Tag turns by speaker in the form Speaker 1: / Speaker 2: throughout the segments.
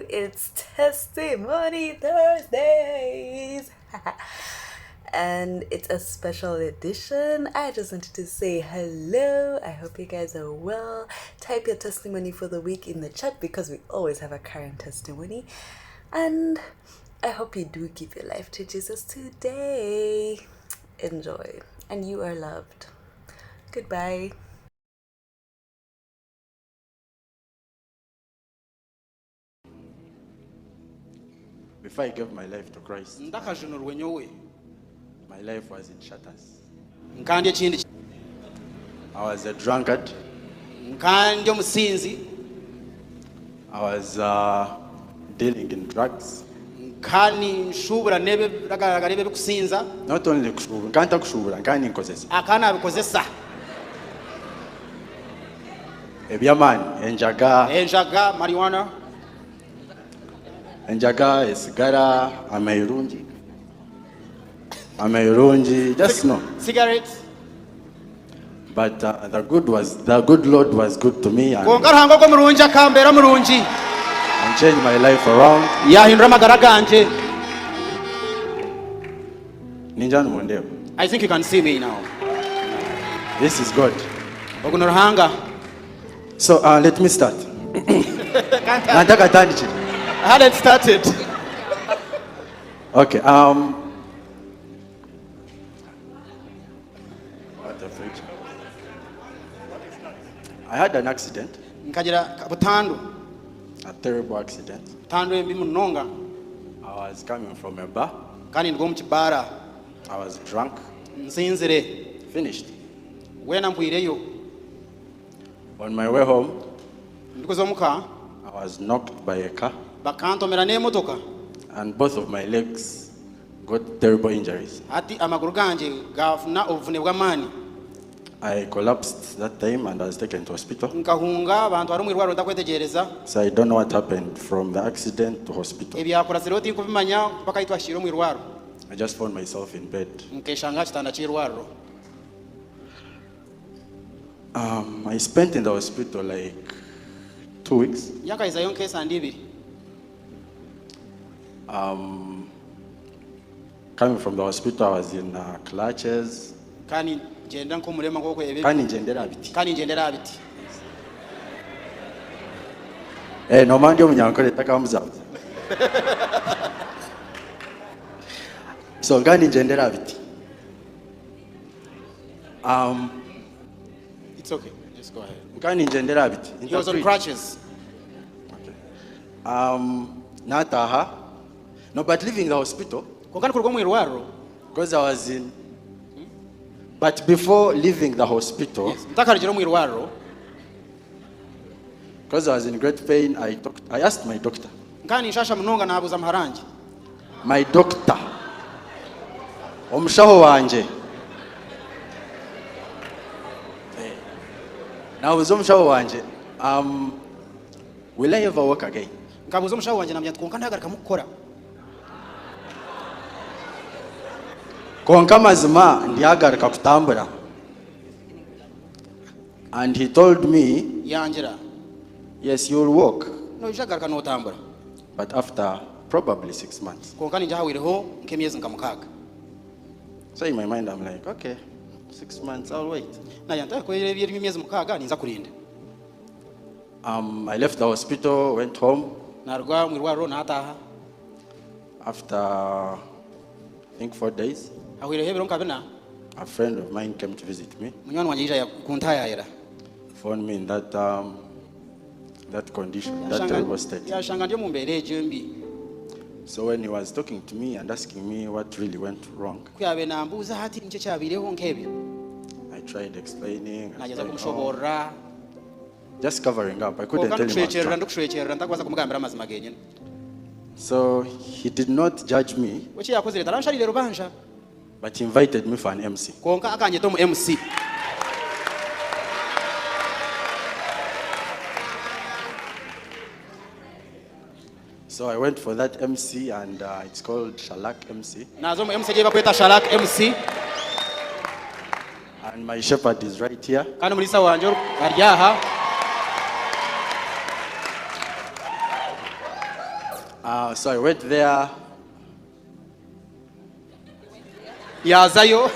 Speaker 1: It's Testimony Thursdays. And it's a special edition. I just wanted to say hello. I hope you guys are well. Type your testimony for the week in the chat because we always have a current testimony. And I hope you do give your life to Jesus today. Enjoy. And you are loved. Goodbye.
Speaker 2: Before I gave my life to Christ, my life was in shatters. I was a drunkard. I was dealing in drugs. Not only kushubura, nkani nkozesa. Ebyamani, enjaga,
Speaker 3: marijuana.
Speaker 2: Enjaga, esigara, amayirungi, just no.
Speaker 3: Cigarettes.
Speaker 2: But the good Lord was good to me and changed my life around.
Speaker 3: I think you can see me now.
Speaker 2: This is God. So let me start.
Speaker 3: I hadn't started.
Speaker 2: Okay. I had an accident. A terrible accident. I was coming from a bar. I was drunk. Finished. On my way home, I was knocked by a car. And both of my legs got terrible injuries. I collapsed that time and I was taken to hospital. So I don't know what happened from the accident to hospital. I just found myself in bed. I spent in the hospital like 2 weeks. Coming from the hospital, I was in clutches. No man so
Speaker 3: It's okay. Just go ahead.
Speaker 2: He
Speaker 3: was on crutches.
Speaker 2: Okay. Nataha. No, but leaving the hospital. Because I was in. But before leaving the hospital, because I was in great pain, I asked my doctor. My doctor. Omushaho wanje. Now with omushaho wanje, will I ever work again? And he told me, yes, you'll walk. But after probably 6 months. So in my mind, I'm like, okay, 6 months, I'll wait. I left the hospital, went home. After, I think 4 days, a friend of mine came to visit me. Found me in that condition, that terrible state. So when he was talking to me and asking me what really went wrong, I tried explaining, just covering up. I couldn't tell him I was drunk. So he did not judge me, but he invited me for an MC. So I went for that MC and it's called Shalak MC. And my shepherd is right here. So I went there.
Speaker 3: Yazayo.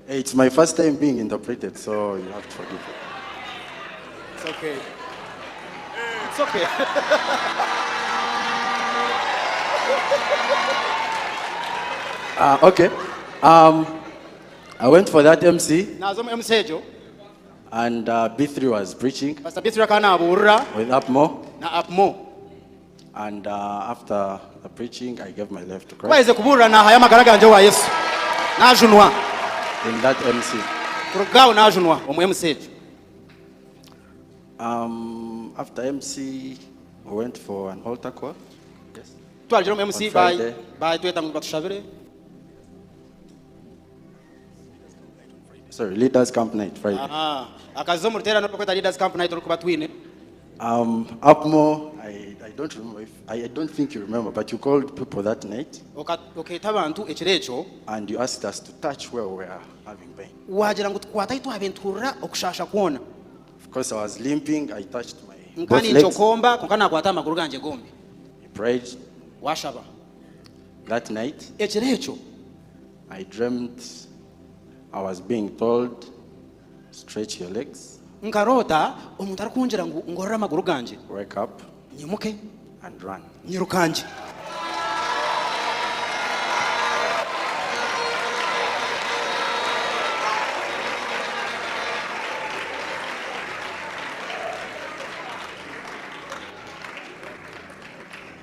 Speaker 2: It's my first time being interpreted, so you have to forgive me.
Speaker 3: It's okay. It's okay.
Speaker 2: Okay. I went for that MC,
Speaker 3: Nazo msejo.
Speaker 2: and B3 was preaching
Speaker 3: Pastor Bithra kana aburra
Speaker 2: with Upmo.
Speaker 3: na apmo.
Speaker 2: And after the preaching, I gave my life to Christ
Speaker 3: Kwaize kuburra na haya magara ganje wa Yesu. Najunwa.
Speaker 2: in that MC.
Speaker 3: Kurugawo najunwa omu msejo.
Speaker 2: After MC, we went for an altar call. Yes.
Speaker 3: Twalira mu MC
Speaker 2: On Friday.
Speaker 3: by tweta ngo batushabire.
Speaker 2: Sorry, Leaders Camp Night, Friday.
Speaker 3: Akazo mu rutera no kweta leaders camp night rukuba twine.
Speaker 2: Upmo, I don't remember if I don't think you remember, but you called people that night
Speaker 3: Oketa abantu ekirecho.
Speaker 2: and you asked us to touch where we were having pain.
Speaker 3: Wagira ngo tukwata itu abenturra okushasha kuona.
Speaker 2: Of course, I was limping. I touched my both
Speaker 3: Nkani
Speaker 2: legs.
Speaker 3: nchokomba konkana kwata amaguru ganje gombi.
Speaker 2: We prayed
Speaker 3: Washaba.
Speaker 2: that night.
Speaker 3: Ekirecho.
Speaker 2: I dreamt I was being told, stretch your legs,
Speaker 3: Nkarota omuntu arikunjira ngo ngorora amaguru ganje.
Speaker 2: wake up,
Speaker 3: Nyimuke
Speaker 2: and run.
Speaker 3: nyirukanje.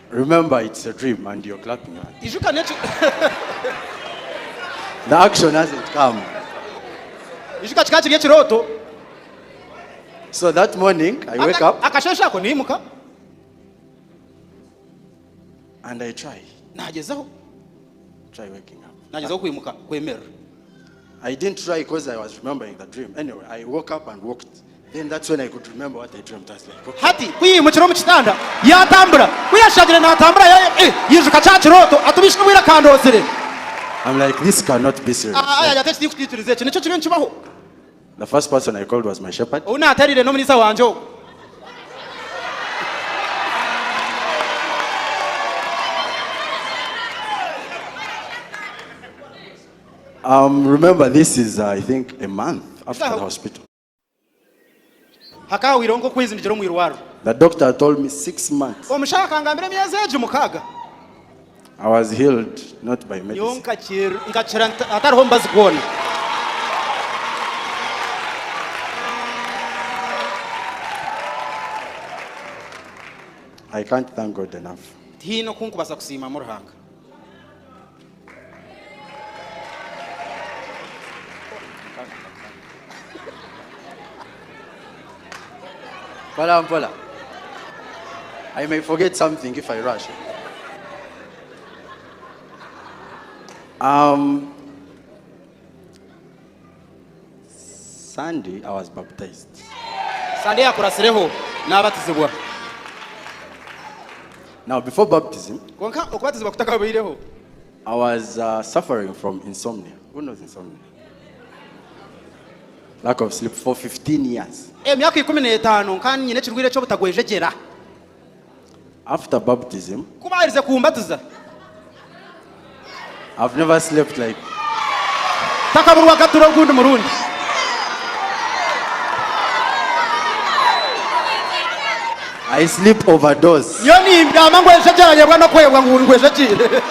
Speaker 2: Remember, it's a dream, and you're clapping your hands.
Speaker 3: Ijuka nechi.
Speaker 2: The action hasn't come.
Speaker 3: Ijuka chikachi gechiroto.
Speaker 2: So that morning, I wake up
Speaker 3: Akashesha ko nimuka.
Speaker 2: and I try waking up.
Speaker 3: Nagezaho kwimuka kwemera.
Speaker 2: I didn't try because I was remembering the dream. Anyway, I woke up and walked. Then that's when I could remember what I dreamt. I was like, okay.
Speaker 3: Hati kwiyimukira mu kitanda yatambura kuyashagire natambura yijuka chachiroto atubishwe mwira kandozire.
Speaker 2: I'm like, this cannot be serious.
Speaker 3: Aya yatesti kutitirize cyo nico kibenshi baho.
Speaker 2: The first person I called was my shepherd.
Speaker 3: Una atarire no munisa wanje.
Speaker 2: Remember, this is, I think, a month after the hospital.
Speaker 3: Hakawa wirongo kwizindikira mu irwaro.
Speaker 2: The doctor told me 6 months.
Speaker 3: Omushaka ngambire myezi ejo mukaga.
Speaker 2: I was healed, not by medicine.
Speaker 3: Yonka ngakira atariho mbazi kuona.
Speaker 2: I can't thank God enough.
Speaker 3: Tino kunkubasa kusima mu ruhanga.
Speaker 2: Pola. I may forget something if I rush. Sunday, I was baptized.
Speaker 3: Sunday akurasireho nabatizibwa.
Speaker 2: Now, before baptism,
Speaker 3: Konka okubatizibwa kutakabireho.
Speaker 2: I was suffering from insomnia. Who knows insomnia? Lack of sleep for 15 years.
Speaker 3: Emyaka 15 nkani nyine kirwire cyo butagwejegera.
Speaker 2: After baptism,
Speaker 3: Kubahirize kumbatiza.
Speaker 2: I've never slept like.
Speaker 3: Takaburwa gaturo gundi murundi.
Speaker 2: I sleep overdose.
Speaker 3: Yoni mbyama ngwejegera yebwa no kwebwa ngwejegire.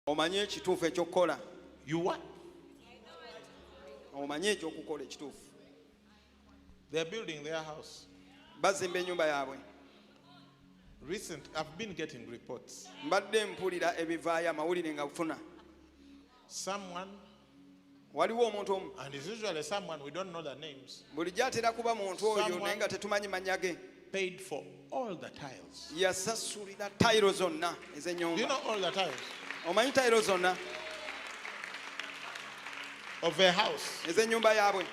Speaker 4: Omanye ekituufu ekyokukola.
Speaker 5: You what?
Speaker 4: Omanye ekyokukola ekituufu.
Speaker 5: They're building their house.
Speaker 4: Bazimba ennyumba yaabwe.
Speaker 5: I've been getting reports.
Speaker 4: Mbadde mpulira ebivaayo amawulire nga bufuna.
Speaker 5: Someone,
Speaker 4: Waliwo omuntu omu.
Speaker 5: and it's usually someone we don't know the names,
Speaker 4: Bulijjo atera kuba muntu oyo naye nga tetumanyi mannya ge.
Speaker 5: paid for all the tiles.
Speaker 4: Yasasulira tayiro zonna
Speaker 5: Do you
Speaker 4: ez'ennyumba.
Speaker 5: know all the tiles?
Speaker 4: Omanyi tayiro zonna?
Speaker 5: of a house.
Speaker 4: ez'ennyumba yaabwe.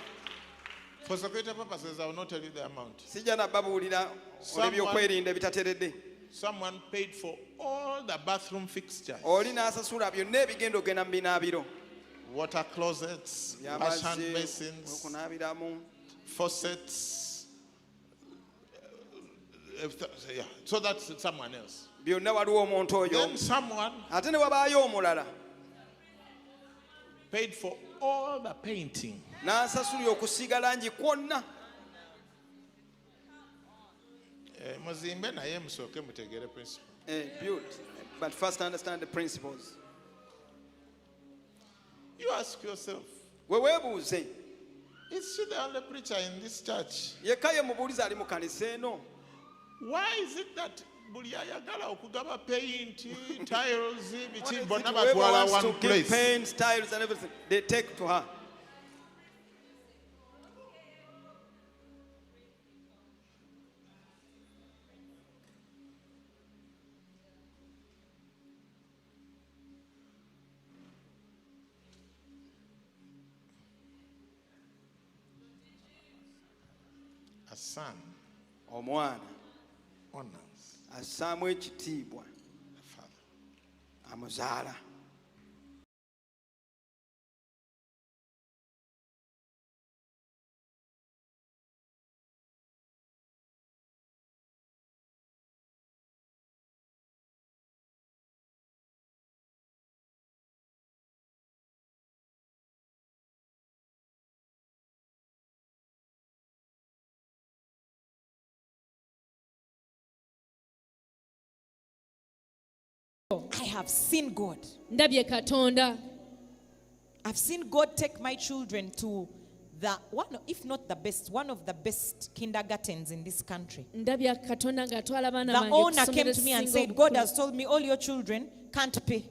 Speaker 5: For security purposes, I will not tell you the amount.
Speaker 4: Sijja nabbabuulira olw'ebyokwerinda ebitateredde.
Speaker 5: Someone paid for all the bathroom fixtures.
Speaker 4: Oli n'asasula byonna ebigenda okugenda mu binaabiro.
Speaker 5: Water closets, wash hand basins,
Speaker 4: okunaabiramu.
Speaker 5: faucets. Yeah. So that's someone else.
Speaker 4: Byonna waliwo omuntu oyo.
Speaker 5: Then someone
Speaker 4: Ate ne wabaayo omulala.
Speaker 5: paid for all the painting.
Speaker 4: N'asasulira okusiiga langi kwonna.
Speaker 5: Muzimbe naye musooke mutegeere principle.
Speaker 4: Build. But first understand the principles.
Speaker 5: You ask yourself,
Speaker 4: We weebuuze.
Speaker 5: is she the only preacher in this church?
Speaker 4: Yekka ye mubuulizi ali mu kanisa eno.
Speaker 5: Why is it that buli ayagala okugaba paint, tiles, biki
Speaker 4: Whoever
Speaker 5: bonna batwala
Speaker 4: wants to
Speaker 5: one
Speaker 4: give
Speaker 5: place?
Speaker 4: paint, styles and everything, they take to her.
Speaker 5: A son
Speaker 4: Omwana
Speaker 5: honors
Speaker 4: assaamu ekitiibwa
Speaker 5: a father.
Speaker 4: amuzaala.
Speaker 6: I have seen God.
Speaker 7: Ndabye Katonda.
Speaker 6: I've seen God take my children to the one, if not the best, one of the best kindergartens in this country.
Speaker 7: Ndabye Katonda ng'atwala abaana
Speaker 6: The
Speaker 7: bange
Speaker 6: owner
Speaker 7: ku
Speaker 6: came
Speaker 7: ssomero
Speaker 6: to me and
Speaker 7: erisinga
Speaker 6: said, God
Speaker 7: obukulu.
Speaker 6: has told me all your children can't pay.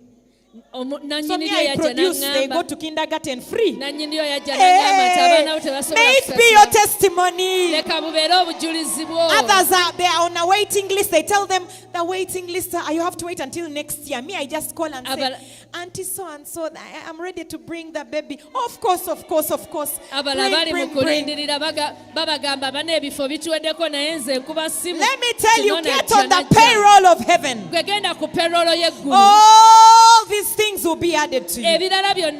Speaker 6: So
Speaker 7: Nannyini
Speaker 6: me,
Speaker 7: lyo
Speaker 6: I
Speaker 7: yajja
Speaker 6: produce, they go
Speaker 7: n'aŋŋamba.
Speaker 6: to kindergarten free.
Speaker 7: Nannyini lyo yajja n'aŋŋamba nti abaana bo tebasobola
Speaker 6: May it be your
Speaker 7: kusasula.
Speaker 6: testimony.
Speaker 7: Leka bubeere obujulizi bwo.
Speaker 6: Others are they are on a waiting list. They tell them the waiting list. You have to wait until next year. Me, I just call and say,
Speaker 7: Abala-
Speaker 6: Auntie so and so, I'm ready to bring the baby. Of course, of course, of course.
Speaker 7: Abala bali mu
Speaker 6: Bring.
Speaker 7: kulindirira babagamba bana ebifo bituweddeko naye nze nkuba simu.
Speaker 6: Let me tell you,
Speaker 7: Kino
Speaker 6: get
Speaker 7: najja,
Speaker 6: on the
Speaker 7: najja.
Speaker 6: payroll of heaven.
Speaker 7: Gwe genda ku peroolo y'eggulu.
Speaker 6: All these things will be added to you.
Speaker 7: Ebirala byonna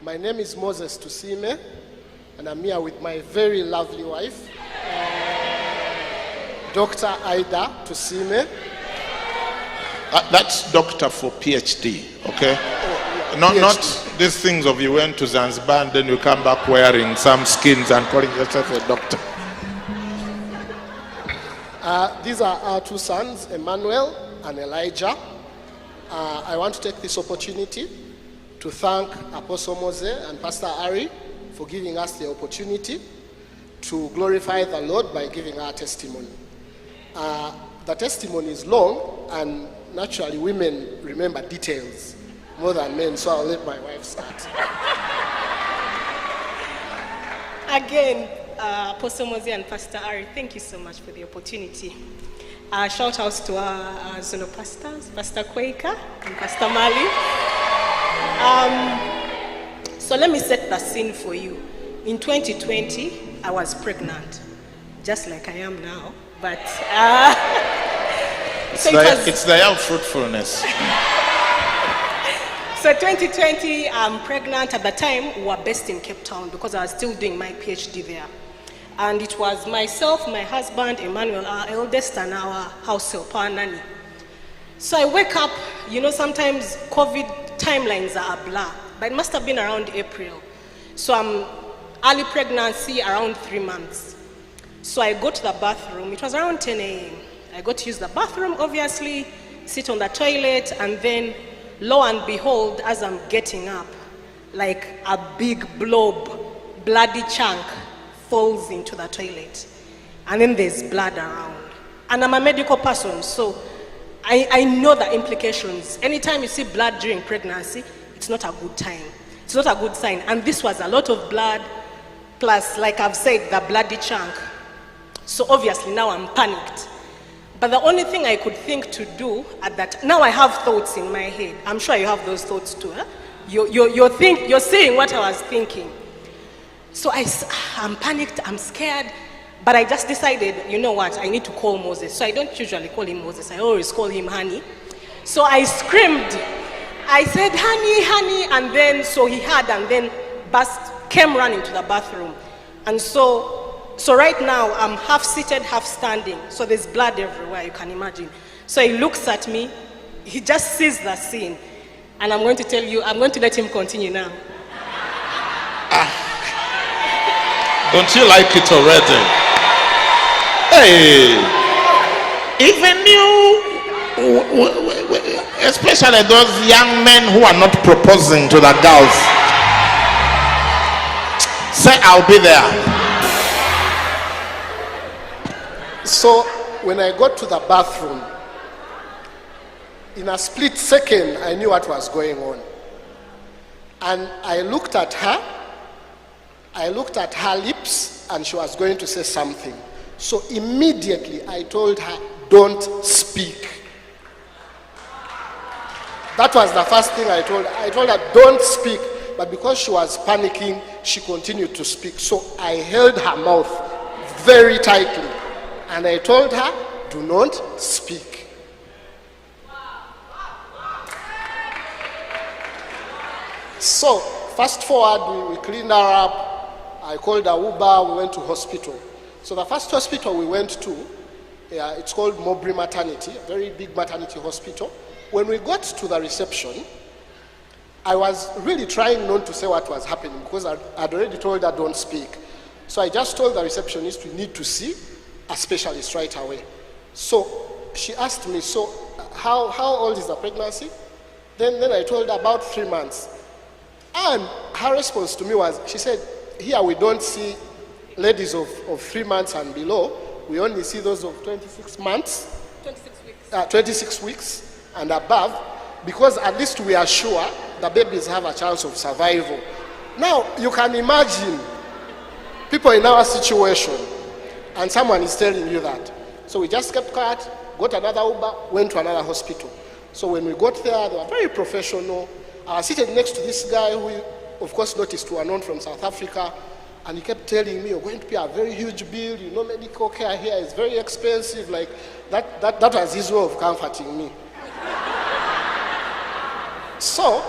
Speaker 8: My name is Moses Tusime, and I'm here with my very lovely wife, Dr. Aida Tusime.
Speaker 5: That's doctor for PhD, okay?
Speaker 8: yeah,
Speaker 5: Not
Speaker 8: PhD.
Speaker 5: these things of you went to Zanzibar and then you come back wearing some skins and calling yourself a doctor.
Speaker 8: These are our two sons, Emmanuel and Elijah. I want to take this opportunity to thank Apostle Mose and Pastor Ari for giving us the opportunity to glorify the Lord by giving our testimony. The testimony is long, and naturally women remember details more than men, so I'll let my wife start.
Speaker 9: Again, Apostle Mose and Pastor Ari, thank you so much for the opportunity. Shout outs to our Zulu pastors, Pastor Quaker and Pastor Mali. So let me set the scene for you. In 2020, I was pregnant, just like I am now, but so
Speaker 5: It's the year of fruitfulness.
Speaker 9: So 2020, I'm pregnant. At the time, we were based in Cape Town because I was still doing my PhD there. And it was myself, my husband, Emmanuel, our eldest, and our house help, our nanny. So I wake up, you know, sometimes COVID timelines are a blur, but it must have been around April. So I'm early pregnancy, around 3 months. So I go to the bathroom. It was around 10 a.m. I go to use the bathroom, obviously, sit on the toilet, and then lo and behold, as I'm getting up, like a big blob, bloody chunk falls into the toilet. And then there's blood around. And I'm a medical person, so I know the implications. Anytime you see blood during pregnancy, it's not a good time. It's not a good sign. And this was a lot of blood, plus, like I've said, the bloody chunk. So obviously now I'm panicked. But the only thing I could think to do at that, now I have thoughts in my head. I'm sure you have those thoughts too. Huh? You're saying what I was thinking. So I'm panicked, I'm scared. But I just decided, you know what, I need to call Moses. So I don't usually call him Moses, I always call him Honey. So I screamed. I said, honey, honey, and then, so he had, and then came running to the bathroom. And so right now, I'm half seated, half standing. So there's blood everywhere, you can imagine. So he looks at me, he just sees the scene. And I'm going to tell you, I'm going to let him continue now.
Speaker 5: Don't you like it already? Hey, even you, especially those young men who are not proposing to the girls, say, I'll be there.
Speaker 8: So when I got to the bathroom, in a split second, I knew what was going on. And I looked at her lips, and she was going to say something. So immediately I told her, don't speak. That was the first thing I told her. I told her, don't speak. But because she was panicking, she continued to speak. So I held her mouth very tightly. And I told her, do not speak. So fast forward, we cleaned her up. I called an Uber, we went to hospital. So the first hospital we went to, it's called Mowbray Maternity, a very big maternity hospital. When we got to the reception, I was really trying not to say what was happening because I'd already told her don't speak. So I just told the receptionist we need to see a specialist right away. So she asked me, so how old is the pregnancy? Then I told her about 3 months. And her response to me was, she said, here we don't see ladies of 3 months and below. We only see those of 26 months. 26 weeks and above, because at least we are sure the babies have a chance of survival. Now, you can imagine people in our situation, and someone is telling you that. So we just kept quiet, got another Uber, went to another hospital. So when we got there, they were very professional. I was seated next to this guy who, of course, noticed we were known from South Africa. And he kept telling me, you're going to pay a very huge bill. You know, medical care here is very expensive. Like, that was his way of comforting me. So,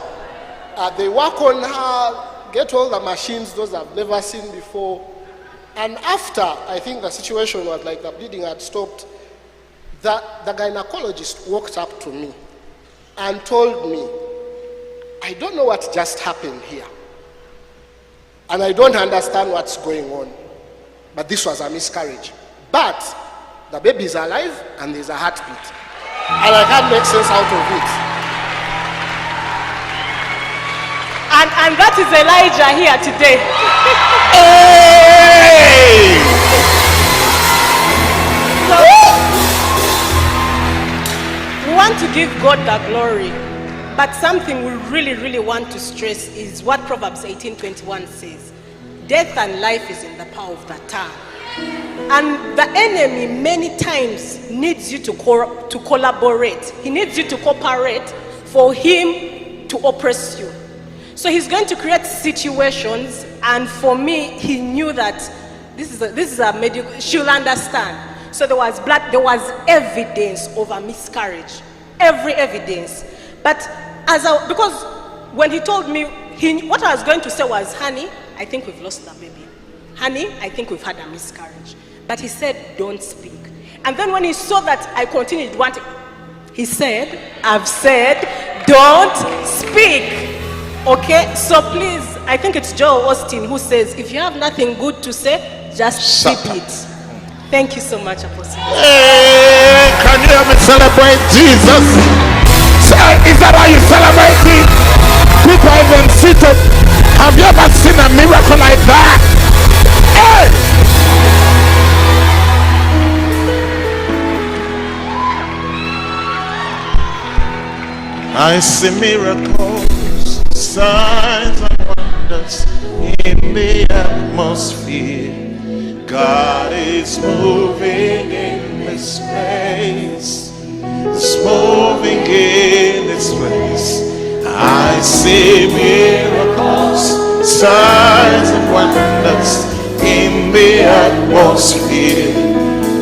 Speaker 8: they work on her, get all the machines, those I've never seen before. And after, I think the situation was like the bleeding had stopped, the gynecologist walked up to me and told me, I don't know what just happened here. And I don't understand what's going on. But this was a miscarriage. But the baby is alive and there's a heartbeat. And I can't make sense out of it.
Speaker 9: And that is Elijah here today.
Speaker 5: Hey!
Speaker 9: So, we want to give God the glory. But something we really, really want to stress is what Proverbs 18:21 says. Death and life is in the power of the tongue. And the enemy many times needs you to collaborate. He needs you to cooperate for him to oppress you. So he's going to create situations, and for me, he knew that this is a medical, she'll understand. So there was blood, there was evidence of a miscarriage. Every evidence. But because when he told me, what I was going to say was, honey, I think we've lost the baby. Honey, I think we've had a miscarriage. But he said, don't speak. And then when he saw that I continued wanting, he said, I've said, don't speak. Okay, so please, I think it's Joel Austin who says, if you have nothing good to say, just keep it. Thank you so much, Apostle.
Speaker 5: Hey, can you help me celebrate Jesus? Is that are you celebrating? People are even seated. Have you ever seen a miracle like that? Hey! I see miracles, signs and wonders in the atmosphere. God is moving in this place. It's moving in this place. I see miracles, signs and wonders in the atmosphere.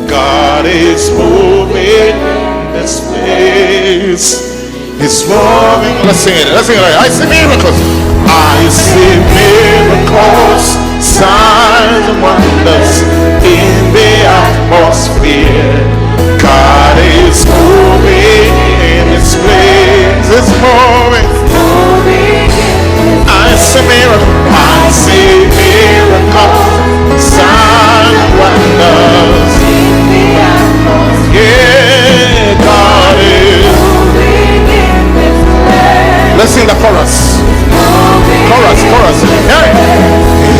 Speaker 5: God is moving in this place. It's moving. Let's sing it. Let's sing it. I see miracles. I see miracles, signs and wonders in the atmosphere. God is moving in this place. It's moving. I see miracles. I see miracles, signs and wonders in the atmosphere. Yeah, God is moving in this place. Let's sing the chorus. Chorus. Hey.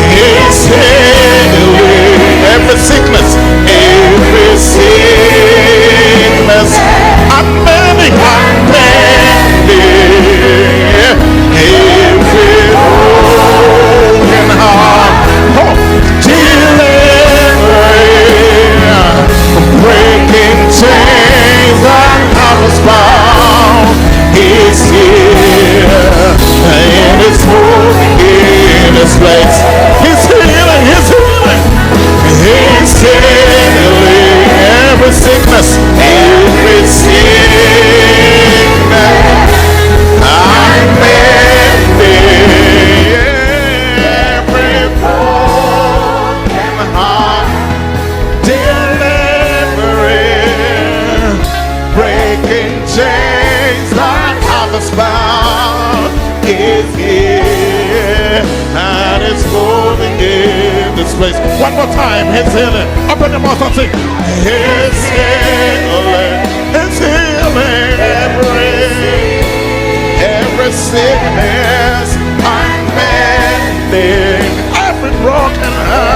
Speaker 5: He's healing every sickness. I'm mending. Every broken heart. Delivering, breaking chains and powers bound. He's here and it's moving in this place. He's healing. He's healing every sickness, every sickness. I'm mending every broken heart, delivering, breaking chains like others bound. Is here and it's moving in this place. One more time. He's healing. Open the mouth and sing. He's healing. He's healing every sickness. I'm mending every broken heart.